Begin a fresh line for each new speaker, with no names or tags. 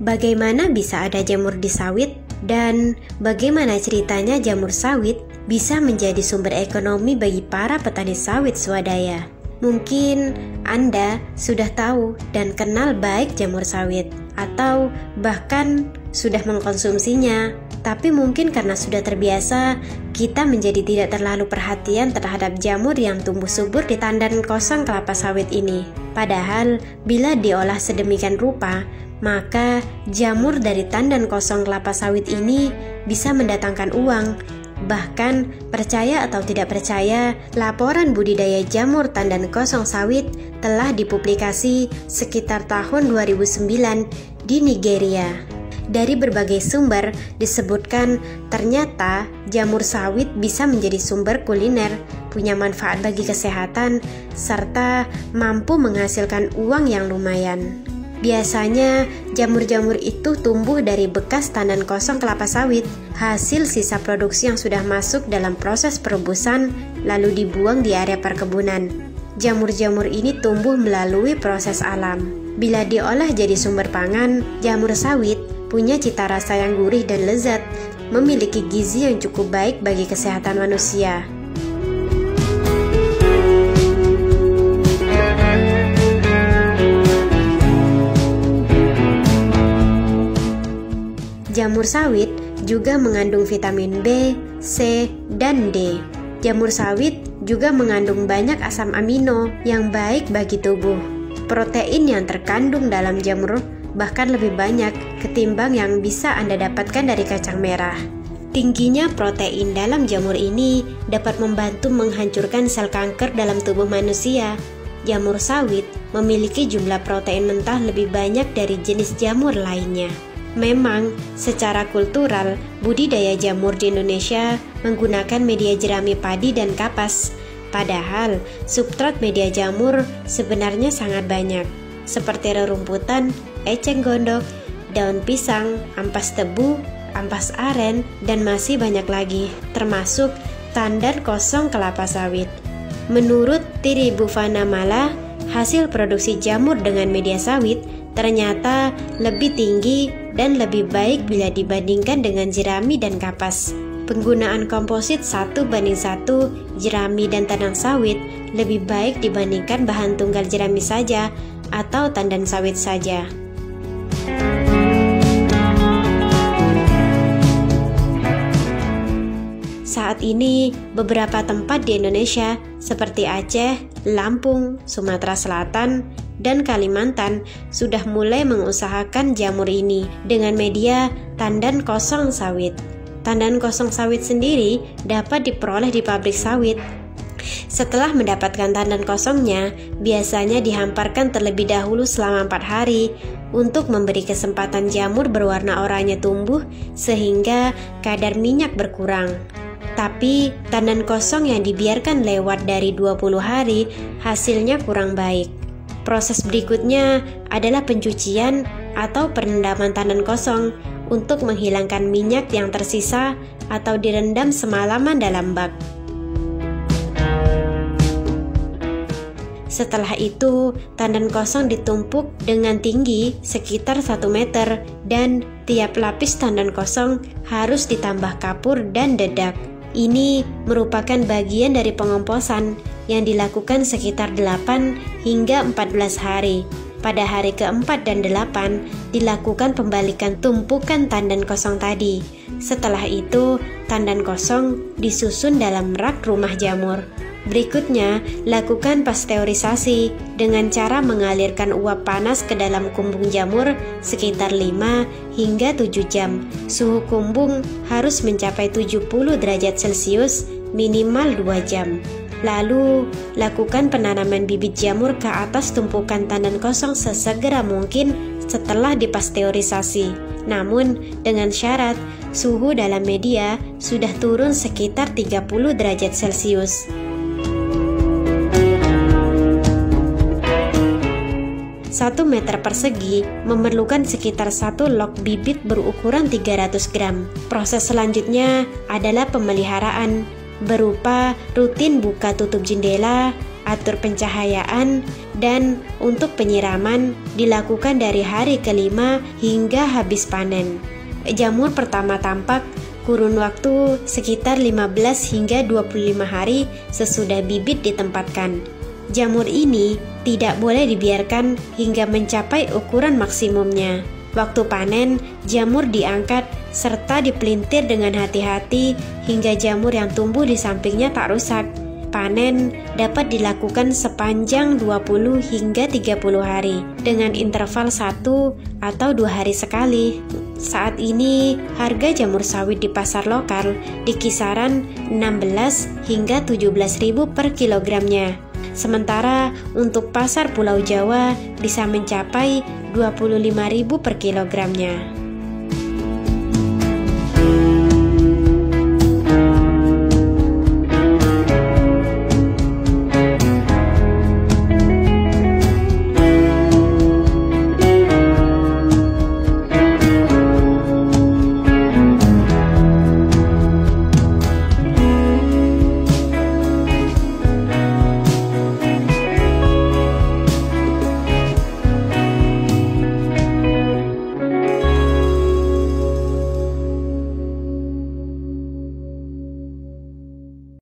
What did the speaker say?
Bagaimana bisa ada jamur di sawit? Dan bagaimana ceritanya jamur sawit bisa menjadi sumber ekonomi bagi para petani sawit swadaya? Mungkin Anda sudah tahu dan kenal baik jamur sawit, atau bahkan sudah mengkonsumsinya. Tapi mungkin karena sudah terbiasa, kita menjadi tidak terlalu perhatian terhadap jamur yang tumbuh subur di tandan kosong kelapa sawit ini. Padahal, bila diolah sedemikian rupa, maka jamur dari tandan kosong kelapa sawit ini bisa mendatangkan uang. Bahkan, percaya atau tidak percaya, laporan budidaya jamur tandan kosong sawit telah dipublikasi sekitar tahun 2009 di Nigeria. Dari berbagai sumber disebutkan ternyata jamur sawit bisa menjadi sumber kuliner, punya manfaat bagi kesehatan, serta mampu menghasilkan uang yang lumayan. Biasanya, jamur-jamur itu tumbuh dari bekas tandan kosong kelapa sawit, hasil sisa produksi yang sudah masuk dalam proses perebusan lalu dibuang di area perkebunan. Jamur-jamur ini tumbuh melalui proses alam. Bila diolah jadi sumber pangan, jamur sawit punya cita rasa yang gurih dan lezat, memiliki gizi yang cukup baik bagi kesehatan manusia. Jamur sawit juga mengandung vitamin B, C, dan D. Jamur sawit juga mengandung banyak asam amino yang baik bagi tubuh. Protein yang terkandung dalam jamur bahkan lebih banyak ketimbang yang bisa Anda dapatkan dari kacang merah. Tingginya protein dalam jamur ini dapat membantu menghancurkan sel kanker dalam tubuh manusia. Jamur sawit memiliki jumlah protein mentah lebih banyak dari jenis jamur lainnya. Memang, secara kultural, budidaya jamur di Indonesia menggunakan media jerami padi dan kapas. Padahal, substrat media jamur sebenarnya sangat banyak, seperti rerumputan, eceng gondok, daun pisang, ampas tebu, ampas aren, dan masih banyak lagi, termasuk tandan kosong kelapa sawit. Menurut Thierry Bufanamala, hasil produksi jamur dengan media sawit ternyata lebih tinggi dan lebih baik bila dibandingkan dengan jerami dan kapas. Penggunaan komposit 1:1 jerami dan tandan sawit lebih baik dibandingkan bahan tunggal jerami saja atau tandan sawit saja. Saat ini, beberapa tempat di Indonesia seperti Aceh, Lampung, Sumatera Selatan, dan Kalimantan sudah mulai mengusahakan jamur ini dengan media tandan kosong sawit. Tandan kosong sawit sendiri dapat diperoleh di pabrik sawit. Setelah mendapatkan tandan kosongnya, biasanya dihamparkan terlebih dahulu selama 4 hari untuk memberi kesempatan jamur berwarna oranye tumbuh sehingga kadar minyak berkurang. Tapi tandan kosong yang dibiarkan lewat dari 20 hari hasilnya kurang baik. Proses berikutnya adalah pencucian atau perendaman tandan kosong untuk menghilangkan minyak yang tersisa atau direndam semalaman dalam bak. Setelah itu, tandan kosong ditumpuk dengan tinggi sekitar 1 meter dan tiap lapis tandan kosong harus ditambah kapur dan dedak. Ini merupakan bagian dari pengomposan yang dilakukan sekitar 8 hingga 14 hari. Pada hari ke-4 dan 8 dilakukan pembalikan tumpukan tandan kosong tadi. Setelah itu, tandan kosong disusun dalam rak rumah jamur. Berikutnya, lakukan pasteurisasi dengan cara mengalirkan uap panas ke dalam kumbung jamur sekitar 5 hingga 7 jam. Suhu kumbung harus mencapai 70 derajat Celcius minimal 2 jam. Lalu, lakukan penanaman bibit jamur ke atas tumpukan tandan kosong sesegera mungkin setelah dipasteurisasi. Namun, dengan syarat suhu dalam media sudah turun sekitar 30 derajat Celcius. 1 meter persegi memerlukan sekitar 1 log bibit berukuran 300 gram. Proses selanjutnya adalah pemeliharaan, berupa rutin buka tutup jendela, atur pencahayaan, dan untuk penyiraman dilakukan dari hari kelima hingga habis panen. Jamur pertama tampak kurun waktu sekitar 15 hingga 25 hari sesudah bibit ditempatkan. Jamur ini tidak boleh dibiarkan hingga mencapai ukuran maksimumnya. Waktu panen, jamur diangkat serta dipelintir dengan hati-hati hingga jamur yang tumbuh di sampingnya tak rusak. Panen dapat dilakukan sepanjang 20 hingga 30 hari dengan interval 1 atau 2 hari sekali. Saat ini harga jamur sawit di pasar lokal di kisaran 16 hingga 17.000 per kilogramnya. Sementara untuk pasar Pulau Jawa bisa mencapai 25.000 per kilogramnya.